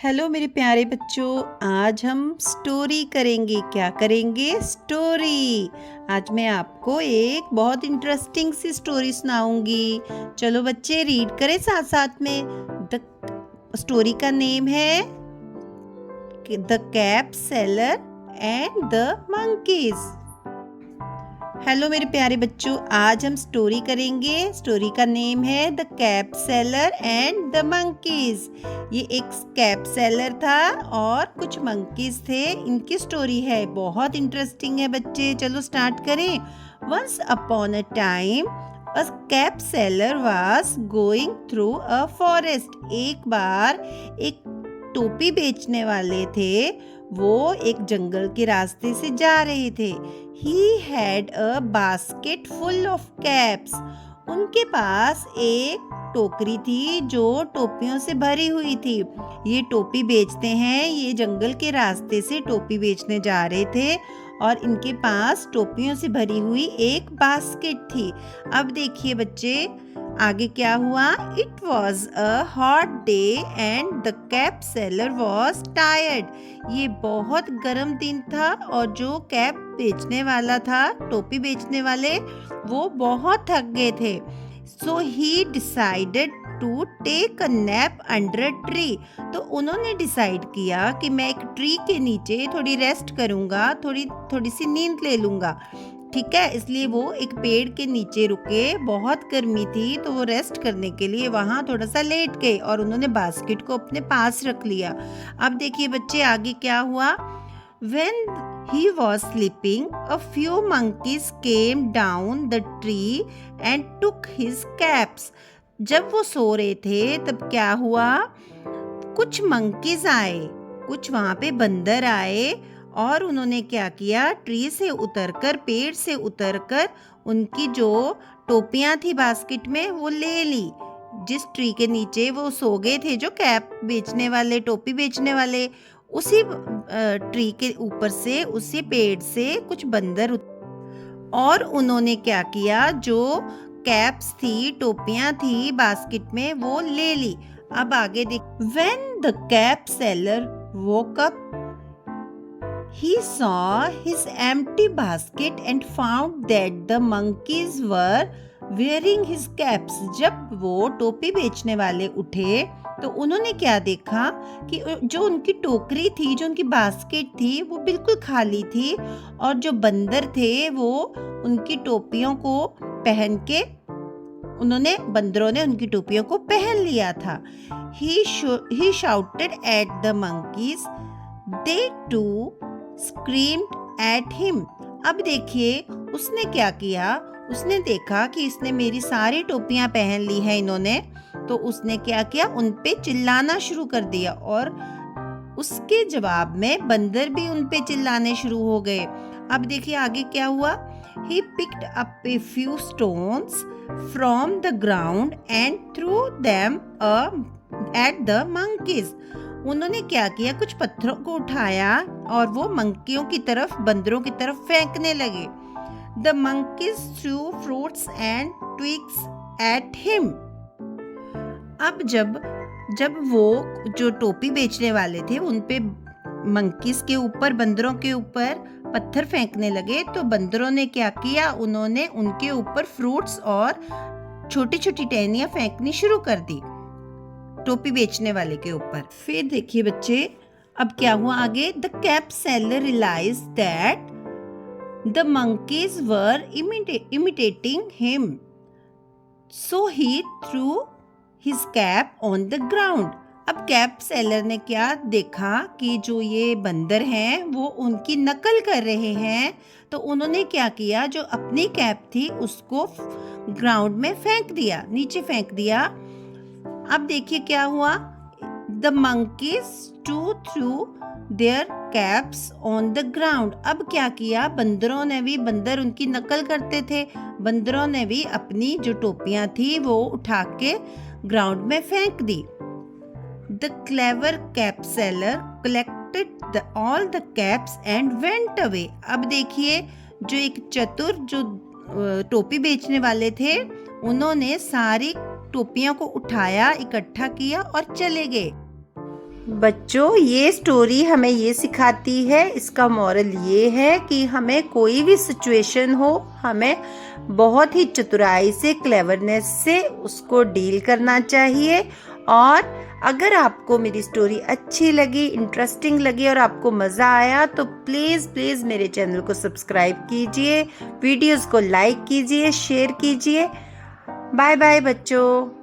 Hello मेरे प्यारे बच्चों। आज हम स्टोरी करेंगे। क्या करेंगे? स्टोरी। आज मैं आपको एक बहुत इंटरेस्टिंग सी स्टोरी सुनाऊंगी। चलो बच्चे रीड करें साथ साथ में। द स्टोरी का नेम है the cap seller and the monkeys. Hello मेरे प्यारे बच्चों, आज हम स्टोरी करेंगे। स्टोरी का नेम है the cap seller and the monkeys. ये एक कैप सेलर था और कुछ मंकीज थे। इनकी स्टोरी है, बहुत इंटरेस्टिंग है बच्चे। चलो स्टार्ट करें। Once upon a time a cap seller was going through a forest. एक बार एक टोपी बेचने वाले थे, वो एक जंगल के रास्ते से जा रहे थे। He had a basket full of caps. उनके पास एक टोकरी थी जो टोपियों से भरी हुई थी। ये टोपी बेचते हैं, ये जंगल के रास्ते से टोपी बेचने जा रहे थे और इनके पास टोपियों से भरी हुई एक बास्केट थी। अब देखिए बच्चे आगे क्या हुआ। It was a hot day and the cap seller was tired. ये बहुत गर्म दिन था और जो कैप बेचने वाला था, टोपी बेचने वाले, वो बहुत थक गए थे। So he decided to take a nap under a tree. तो उन्होंने डिसाइड किया कि मैं एक ट्री के नीचे थोड़ी रेस्ट करूंगा, थोड़ी सी नींद ले लूंगा। ठीक है, इसलिए वो एक पेड़ के नीचे रुके। बहुत गर्मी थी तो वो रेस्ट करने के लिए वहाँ थोड़ा सा लेट गए और उन्होंने बास्केट को अपने पास रख लिया। अब देखिए बच्चे आगे क्या हुआ। When he was sleeping, a few monkeys came down the tree and took his caps. जब वो सो रहे थे तब क्या हुआ, कुछ मंकीज आए, कुछ वहाँ पे बंदर आए और उन्होंने क्या किया, ट्री से उतरकर, पेड़ से उतरकर उनकी जो टोपियां थी बास्केट में वो ले ली। जिस ट्री के नीचे वो सो गए थे, जो कैप बेचने वाले, टोपी बेचने वाले, उसी ट्री के ऊपर से, उसी पेड़ से कुछ बंदर और उन्होंने क्या किया, जो कैप्स थी, टोपियां थी बास्केट में, वो ले ली। अब आगे देख। When the cap seller woke up, he saw his empty basket and found that the monkeys were wearing his caps. जब वो टोपी बेचने वाले उठे तो उन्होंने क्या देखा कि जो उनकी टोकरी थी, जो उनकी बास्केट थी, वो बिल्कुल खाली थी और जो बंदर थे वो उनकी टोपियों को पहन के, बंदरों ने उनकी टोपियों को पहन लिया था। He shouted at the monkeys. They too screamed at him. अब देखिए उसने क्या किया। उसने देखा कि इसने मेरी सारी टोपियां पहन ली है इन्होंने, तो उसने क्या किया, उन पे चिल्लाना शुरू कर दिया और उसके जवाब में बंदर भी उन पे चिल्लाने शुरू हो गए। अब देखिए आगे क्या हुआ। He picked up a few stones from the ground and threw them at the monkeys. उन्होंने क्या किया, कुछ पत्थरों को उठाया और वो मंकियों की तरफ, बंदरों की तरफ फेंकने लगे। The monkeys threw fruits and twigs at him. अब जब वो जो टोपी बेचने वाले थे उन पे मंकीज के ऊपर, बंदरों के ऊपर पत्थर फेंकने लगे, तो बंदरों ने क्या किया, उन्होंने उनके ऊपर फ्रूट्स और छोटी छोटी टहनियां फेंकनी शुरू कर दी टोपी बेचने वाले के ऊपर। फिर देखिए बच्चे अब क्या हुआ आगे। The cap seller realise that the monkeys were imitating him, so he threw his cap on the ground. अब कैप सेलर ने क्या देखा कि जो ये बंदर हैं वो उनकी नकल कर रहे हैं, तो उन्होंने क्या किया, जो अपनी कैप थी उसको ग्राउंड में फेंक दिया, नीचे फेंक दिया। अब देखिए क्या हुआ। The monkeys too threw their caps on the ground. अब क्या किया, बंदरों ने भी, बंदर उनकी नकल करते थे, बंदरों ने भी अपनी जो टोपियां थी वो उठा के ग्राउंड में फेंक दी। The clever cap seller collected all the caps and went away. अब देखिए जो एक चतुर, जो टोपी बेचने वाले थे, उन्होंने सारी टोपियों को उठाया, इकट्ठा किया और चले गए। बच्चों, ये स्टोरी हमें ये सिखाती है, इसका मॉरल ये है कि हमें कोई भी सिचुएशन हो, हमें बहुत ही चतुराई से, क्लेवरनेस से उसको डील करना चाहिए। और अगर आपको मेरी स्टोरी अच्छी लगी, इंटरेस्टिंग लगी और आपको मज़ा आया तो प्लीज़ प्लीज़ मेरे चैनल को सब्सक्राइब कीजिए, वीडियोस को लाइक कीजिए, शेयर कीजिए। बाय बाय बच्चों।